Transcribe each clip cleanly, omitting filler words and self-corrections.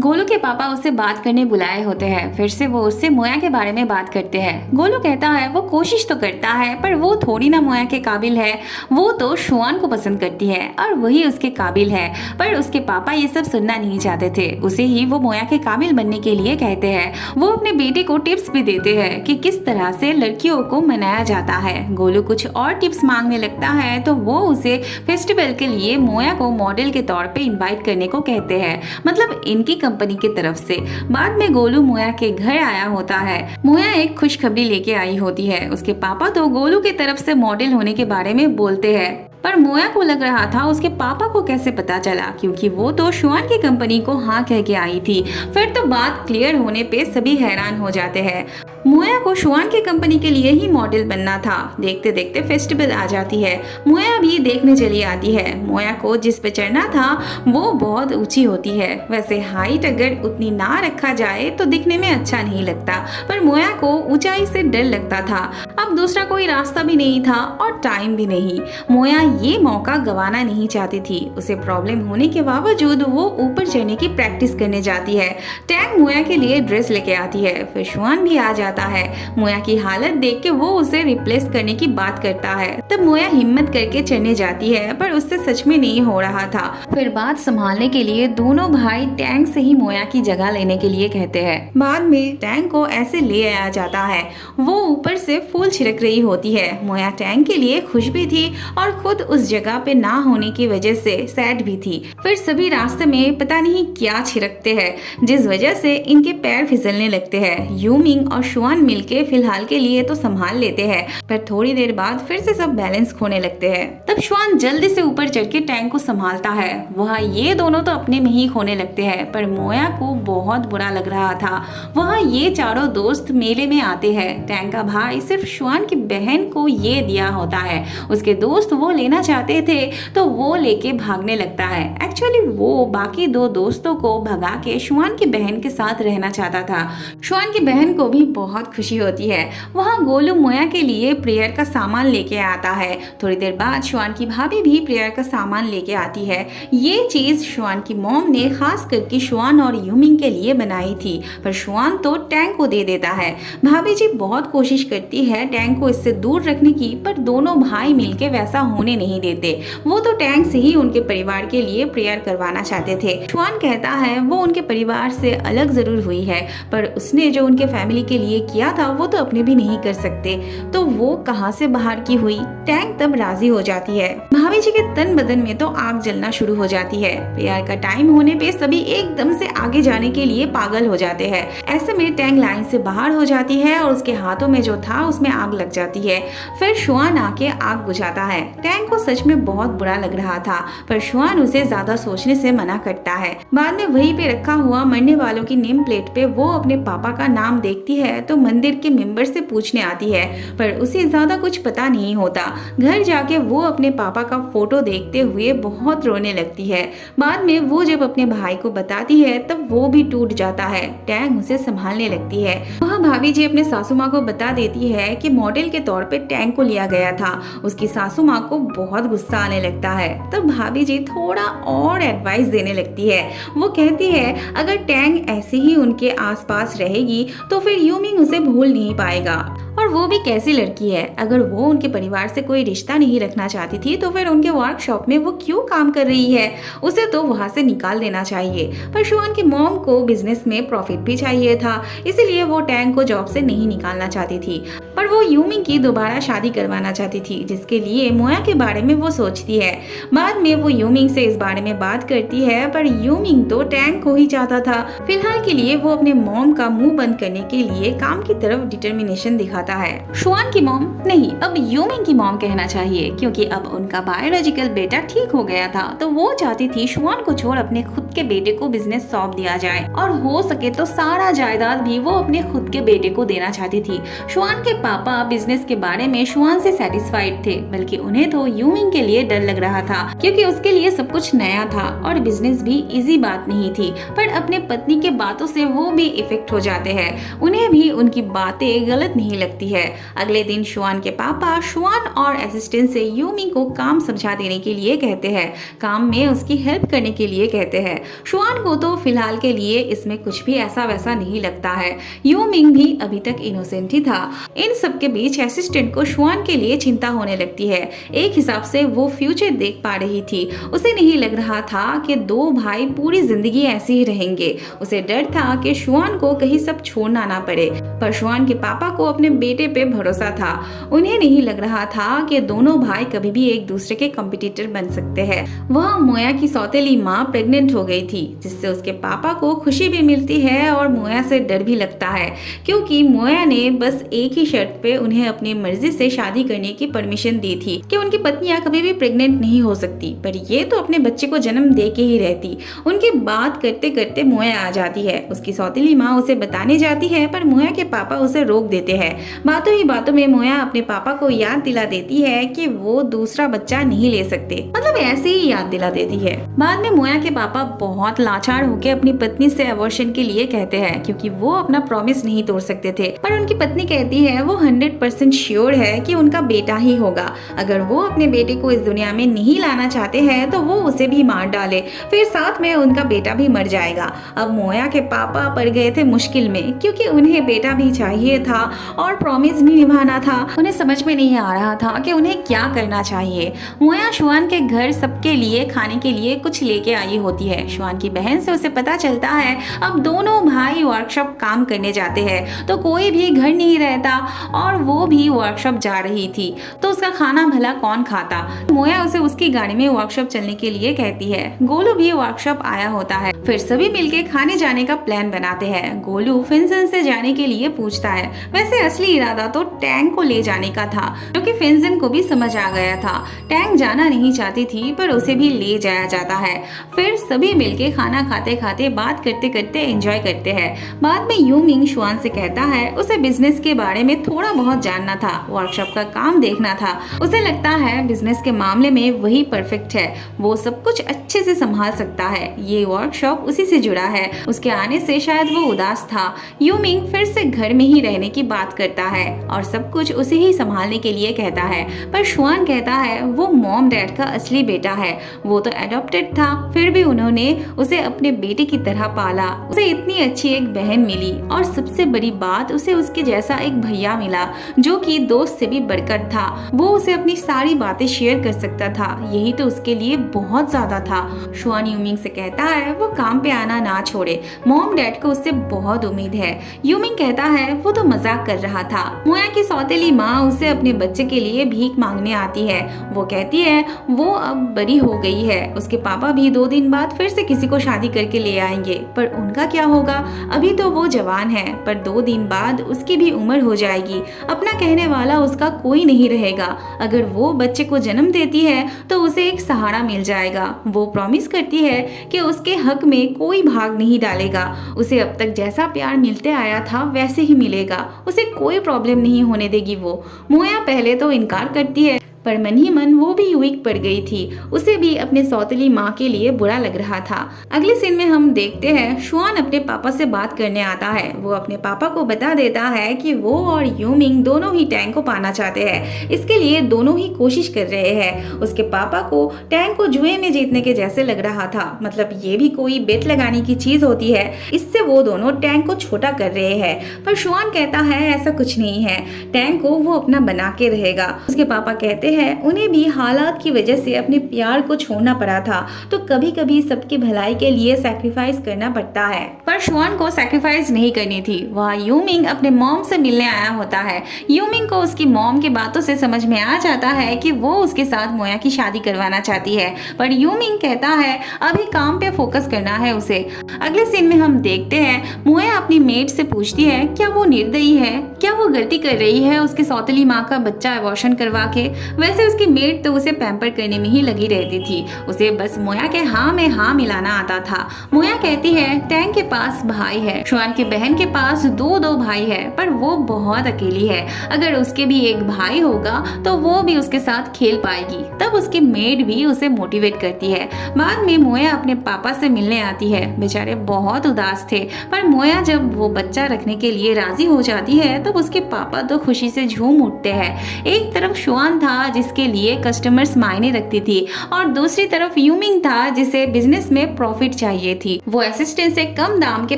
गोलू के पापा उसे बात करने बुलाए होते हैं। फिर से वो उससे मोया के बारे में बात करते हैं। गोलू कहता है वो कोशिश तो करता है पर वो थोड़ी ना मोया के काबिल है, वो तो शुआन को पसंद करती है और वही उसके काबिल है। पर उसके पापा ये सब सुनना नहीं चाहते थे, उसे ही वो मोया के काबिल बनने के लिए कहते हैं। वो अपने बेटे को टिप्स भी देते हैं कि किस तरह से लड़कियों को मनाया जाता है। गोलू कुछ और टिप्स मांगने लगता है तो वो उसे फेस्टिवल के लिए मोया को मॉडल के तौर पे इनवाइट करने को कहते हैं, मतलब इनकी कंपनी की तरफ से। बाद में गोलू मोया के घर आया होता है। मोया एक खुशखबरी लेके आई होती है। उसके पापा तो गोलू की तरफ से मॉडल होने के बारे में बोलते हैं, पर मोया को लग रहा था उसके पापा को कैसे पता चला, क्योंकि वो तो शुआन की कंपनी को हाँ कह के आई थी। फिर तो बात क्लियर होने पे सभी हैरान हो जाते हैं। मोया को शुआन की कंपनी के लिए ही मॉडल बनना था। देखते देखते फेस्टिवल आ जाती है। मोया भी देखने चली आती है। मोया को जिस पे चढ़ना था वो बहुत ऊंची होती है। वैसे हाइट अगर उतनी ना रखा जाए तो दिखने में अच्छा नहीं लगता, पर मोया को ऊंचाई से डर लगता था। अब दूसरा कोई रास्ता भी नहीं था और टाइम भी नहीं। मोया ये मौका गंवाना नहीं चाहती थी। उसे प्रॉब्लम होने के बावजूद वो ऊपर चढ़ने की प्रैक्टिस करने जाती है। टैंग मोया के लिए ड्रेस लेके आती है। फिर शुआन भी आ जाता है। मोया की हालत देख के वो उसे रिप्लेस करने की बात करता है। तब मोया हिम्मत करके चढ़ने जाती है, पर उससे सच में नहीं हो रहा था। फिर बात संभालने के लिए दोनों भाई टैंग से ही मोया की जगह लेने के लिए कहते हैं। बाद में टैंग को ऐसे ले आया जाता है। वो ऊपर से फूल छिड़क रही होती है। मोया टैंग के लिए खुश भी थी और खुद उस जगह पे ना होने की वजह से सैड भी थी। फिर सभी रास्ते में पता नहीं क्या छिड़कते हैं, जिस वजह से इनके पैर फिसलने लगते हैं। यूमिंग और शुआन मिलके फिलहाल के लिए तो संभाल लेते हैं, पर थोड़ी देर बाद फिर से सब बैलेंस खोने लगते हैं। तब शुआन जल्दी से ऊपर चढ़ के टैंक को संभालता है। वहाँ ये दोनों तो अपने में ही खोने लगते हैं, पर मोया को बहुत बुरा लग रहा था। वहाँ ये चारों दोस्त मेले में आते हैं। टैंक का भाई सिर्फ शुआन की बहन को ये दिया होता है। उसके दोस्त वो लेना चाहते थे तो वो लेके भागने लगता है। एक्चुअली वो बाकी दो दोस्तों को भगा के शुआन की बहन के साथ रहना चाहता था। शुआन की बहन को भी बहुत खुशी होती है। वहाँ गोलू मोया के लिए प्रेयर का सामान लेके आता है। थोड़ी देर बाद शुआन की भाभी भी प्रेयर का सामान लेके आती है। ये चीज शुआन की मॉम ने खास करके शुआन और यूमिंग के लिए बनाई थी, पर शुआन तो टैंक को दे देता है। भाभी जी बहुत कोशिश करती है टैंक को इससे दूर रखने की, पर दोनों भाई मिलके वैसा होने नहीं देते। वो तो टैंक से ही उनके परिवार के लिए प्रेयर करवाना चाहते थे। शुआन कहता है वो उनके परिवार से अलग जरूर हुई है, पर उसने जो उनके फैमिली के लिए किया था वो तो अपने भी नहीं कर सकते, तो वो कहाँ से बाहर की हुई। टैंक तब राजी हो जाती है। भाभी जी के तन बदन में तो आग जलना शुरू हो जाती है। प्रेयर का टाइम होने पे सभी एकदम से आगे जाने के लिए पागल हो जाते हैं। ऐसे में टैंक लाइन से बाहर हो जाती है और उसके हाथों में जो था उसमें आग लग जाती है। फिर शुआन आके आग बुझाता है। टैंक को सच में बहुत बुरा लग रहा था, पर शुआन उसे ज्यादा सोचने से मना करता है। बाद में वहीं पे रखा हुआ मरने वालों की नेम प्लेट पे वो अपने पापा का नाम देखती है तो मंदिर के मेंबर से पूछने आती है, पर उसे ज्यादा कुछ पता नहीं होता। घर जाके वो अपने पापा का फोटो देखते हुए बहुत रोने लगती है। बाद में वो जब अपने भाई को बताती है तब वो भी टूट जाता है। टैंक उसे संभालने लगती है। वह भाभी जी अपने सासू माँ को बता देती है कि मॉडल के तौर पे टैंक को लिया गया था। उसकी सासू माँ को बहुत गुस्सा आने लगता है। तब भाभी जी थोड़ा और एडवाइस देने लगती है। वो कहती है अगर टैंक ऐसे ही उनके आसपास रहेगी तो फिर यूमिंग उसे भूल नहीं पाएगा, और वो भी कैसी लड़की है। अगर वो उनके परिवार से कोई रिश्ता नहीं रखना चाहती थी तो फिर उनके वर्कशॉप में वो क्यों काम कर रही है, उसे तो वहाँ से निकाल देना चाहिए। पर शुआन की मॉम को बिजनेस में प्रॉफिट भी चाहिए था, इसीलिए वो टैंक को जॉब से नहीं निकालना चाहती थी, पर वो यूमिंग की दोबारा शादी करवाना चाहती थी, जिसके लिए मोया के बारे में वो सोचती है। बाद में वो यूमिंग से इस बारे में बात करती है, पर यूमिंग तो टैंक को ही चाहता था। फिलहाल के लिए वो अपने मॉम का मुंह बंद करने के लिए काम की तरफ डिटर्मिनेशन दिखाता है। शुआन की मॉम नहीं, अब यूमिंग की मॉम कहना चाहिए, क्योंकि अब उनका बायोलॉजिकल बेटा ठीक हो गया था, तो वो चाहती थी शुआन को छोड़ अपने खुद के बेटे को बिजनेस सौंप दिया जाए, और हो सके तो सारा जायदाद भी वो अपने खुद के बेटे को देना चाहती थी। शुआन के पापा बिजनेस के बारे में शुआन से सेटिस्फाइड थे, बल्कि उन्हें तो यूमिंग के लिए डर लग रहा था, क्योंकि उसके लिए सब कुछ नया था और बिजनेस भी इजी बात नहीं थी। पर अपने पत्नी के बातों से वो भी इफेक्ट हो जाते हैं। उन्हें भी उनकी बातें गलत नहीं लगती है। अगले दिन शुआन के पापा शुआन और असिस्टेंट से यूमिंग को काम समझा देने के लिए कहते हैं, काम में उसकी हेल्प करने के लिए कहते हैं। शुआन को तो फिलहाल के लिए इसमें कुछ भी ऐसा वैसा नहीं लगता है। यूमिंग भी अभी तक इनोसेंट ही था। इन सब के बीच असिस्टेंट को शुआन के लिए चिंता होने लगती है। एक हिसाब से वो फ्यूचर देख पा रही थी। उसे नहीं लग रहा था कि दो भाई पूरी जिंदगी ऐसे ही रहेंगे। उसे डर था कि शुआन को कहीं सब छोड़ना ना पड़े, पर शुआन के पापा को अपने बेटे पे भरोसा था। उन्हें नहीं लग रहा था कि दोनों भाई कभी भी एक दूसरे के कॉम्पिटिटर बन सकते हैं। वह मोया की सौतेली माँ प्रेग्नेंट हो गई थी, जिससे उसके पापा को खुशी भी मिलती है और मोया से डर भी लगता है, क्योंकि मोया ने बस एक ही शर्त पे उन्हें अपनी मर्जी से शादी करने की परमिशन दी थी कि उनकी पत्नियां कभी भी प्रेग्नेंट नहीं हो सकती, पर ये तो अपने बच्चे को जन्म दे के ही रहती। उनकी बात करते करते मोया आ जाती है। उसकी सौतेली माँ उसे बताने जाती है, पर मोया के पापा उसे रोक देते हैं। बातों ही बातों में मोया अपने पापा को याद दिला देती है कि वो दूसरा बच्चा नहीं ले सकते, मतलब ऐसे ही याद दिला देती है। बाद में मोया के पापा बहुत लाचार होकर अपनी पत्नी से अबॉर्शन के लिए कहते हैं, क्योंकि वो अपना प्रॉमिस नहीं तोड़ सकते थे। पर उनकी पत्नी कहती है वो 100% श्योर है कि उनका बेटा ही होगा। अगर वो अपने बेटे को इस दुनिया में नहीं लाना चाहते हैं तो वो उसे भी मार डाले, फिर साथ में उनका बेटा भी मर जाएगा। अब मोया के पापा पड़ गए थे मुश्किल में, क्योंकि उन्हें बेटा भी चाहिए था और प्रॉमिस भी निभाना था। उन्हें समझ में नहीं आ रहा था कि उन्हें क्या करना चाहिए। मोया शुआन के घर सबके लिए खाने के लिए कुछ लेके आई होती है। शुआन की बहन से उसे पता चलता है अब दोनों भाई वर्कशॉप काम करने जाते हैं, तो कोई भी घर नहीं रहता और वो भी वर्कशॉप जा रही थी, तो उसका खाना भला कौन खाता। मोया उसे उसकी गाड़ी में वर्कशॉप चलने के लिए कहती है। गोलू भी वर्कशॉप आया होता है। फिर सभी मिलके खाने जाने का प्लान बनाते हैं। गोलू फिंजन से जाने के लिए पूछता है। वैसे असली इरादा तो टैंक को ले जाने का था, जो कि फिंजन को भी समझ आ गया था। टैंक जाना नहीं चाहती थी, पर उसे भी ले जाया जाता है। फिर सभी मिलके खाना खाते खाते बात करते करते एंजॉय करते हैं। बाद में यूमिंग शुआन से कहता है उसे बिजनेस के बारे में थोड़ा बहुत जानना था, वर्कशॉप का काम देखना था। उसे लगता है बिजनेस के मामले में वही परफेक्ट है, वो सब कुछ अच्छे से संभाल सकता है। ये वर्कशॉप उसी से जुड़ा है। उसके आने से शायद वो उदास था। यूमिंग फिर से घर में ही रहने की बात करता है और सब कुछ उसे ही संभालने के लिए कहता है, पर शुआन कहता है वो मॉम डैड का असली बेटा है। वो तो एडॉप्टेड था, फिर भी उन्होंने उसे अपने बेटे की तरह पाला। उसे इतनी अच्छी एक बहन मिली और सबसे बड़ी बात उसे उसके जैसा एक भैया मिला, जो कि दोस्त से भी बढ़कर था। वो उसे अपनी सारी बातें शेयर कर सकता था, यही तो उसके लिए बहुत ज्यादा था। शुआन यूमिंग से कहता है वो काम पे आना ना छोड़े, मॉम डैड को उससे बहुत उम्मीद है। यूमिंग कहता है वो तो मजाक कर रहा था। मोया की सौतेली माँ उसे अपने बच्चे के लिए भीख मांगने आती है। वो कहती है वो अब बड़ी हो गई है, उसके पापा भी 2 दिन बाद फिर से किसी को शादी करके ले आएंगे, पर उनका क्या होगा। अभी तो वो जवान है, पर 2 दिन बाद उसकी भी उम्र हो जाएगी। अपना कहने वाला उसका कोई नहीं रहेगा। अगर वो बच्चे को जन्म देती है तो उसे एक सहारा मिल जाएगा। वो प्रॉमिस करती है कि उसके हक में कोई भाग नहीं डालेगा। उसे अब तक जैसा प्यार मिलते आया था वैसे ही मिलेगा। उसे कोई प्रॉब्लम नहीं होने देगी वो। मोया पहले तो इनकार करती है, पर मन ही मन वो भी वीक पड़ गई थी। उसे भी अपने सौतेली माँ के लिए बुरा लग रहा था। अगले सीन में हम देखते हैं शुआन अपने पापा से बात करने आता है। वो अपने पापा को बता देता है कि वो और यूमिंग दोनों ही टैंक को पाना चाहते हैं। इसके लिए दोनों ही कोशिश कर रहे हैं। उसके पापा को टैंक को जुए में जीतने के जैसे लग रहा था, मतलब ये भी कोई बेट लगाने की चीज होती है। इससे वो दोनों टैंक को छोटा कर रहे हैं, पर शुआन कहता है ऐसा कुछ नहीं है, टैंक को वो अपना बना के रहेगा। उसके पापा कहते है उन्हें भी हालात की वजह से अपने प्यार को छोड़ना पड़ा था, तो कभी कभी सबकी भलाई के लिए सैक्रिफाइस करना पड़ता है। पर शुआन को सैक्रिफाइस नहीं करनी थी। वह यूमिंग अपने मॉम से मिलने आया होता है। यूमिंग को उसकी मॉम की बातों से समझ में आ जाता है कि वो उसके साथ मोया की शादी करवाना चाहती है, पर यूमिंग कहता है अभी काम पे फोकस करना है उसे। अगले सीन में हम देखते हैं मोया अपनी मेड से पूछती है क्या वो निर्दयी है, क्या वो गलती कर रही है उसकी सौतेली माँ का बच्चा अबॉर्शन करवा के। वैसे उसकी मेड तो उसे पैम्पर करने में ही लगी रहती थी, उसे बस मोया के हाँ में हाँ मिलाना आता था। मोया कहती है टैंग के पास भाई है, शुआन की बहन के पास दो भाई है, पर वो बहुत अकेली है। अगर उसके भी एक भाई होगा तो वो भी उसके साथ खेल पाएगी। तब उसकी मेड भी उसे मोटिवेट करती है। बाद में मोया अपने पापा से मिलने आती है। बेचारे बहुत उदास थे, पर मोया जब वो बच्चा रखने के लिए राजी हो जाती है तब उसके पापा तो खुशी से झूम उठते हैं। एक तरफ शुआन था जिसके लिए कस्टमर्स मायने रखती थी, और दूसरी तरफ यूमिंग था जिसे बिजनेस में प्रॉफिट चाहिए थी। वो असिस्टेंट से कम दाम के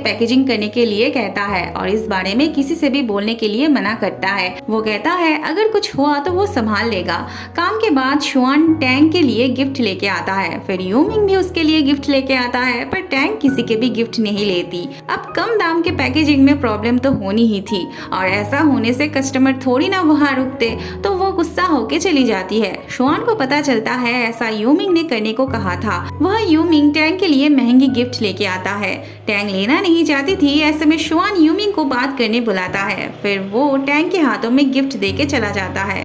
पैकेजिंग करने के लिए कहता है और इस बारे में किसी से भी बोलने के लिए मना करता है। वो कहता है अगर कुछ हुआ तो वो संभाल लेगा। काम के बाद शुआन टैंग के लिए गिफ्ट लेके आता है, फिर यूमिंग भी उसके लिए गिफ्ट लेके आता है, पर टैंग किसी के भी गिफ्ट नहीं लेती। अब कम दाम के पैकेजिंग में प्रॉब्लम तो होनी ही थी, और ऐसा होने से कस्टमर थोड़ी ना वहाँ रुकते, तो वो गुस्सा होके चली जाती है। शुआन को पता चलता है ऐसा यूमिंग ने करने को कहा था। वह यूमिंग टैंग के लिए महंगी गिफ्ट लेके आता है। टैंग लेना नहीं चाहती थी। ऐसे में शुआन यूमिंग को बात करने बुलाता है, फिर वो टैंग के हाथों में गिफ्ट देके चला जाता है।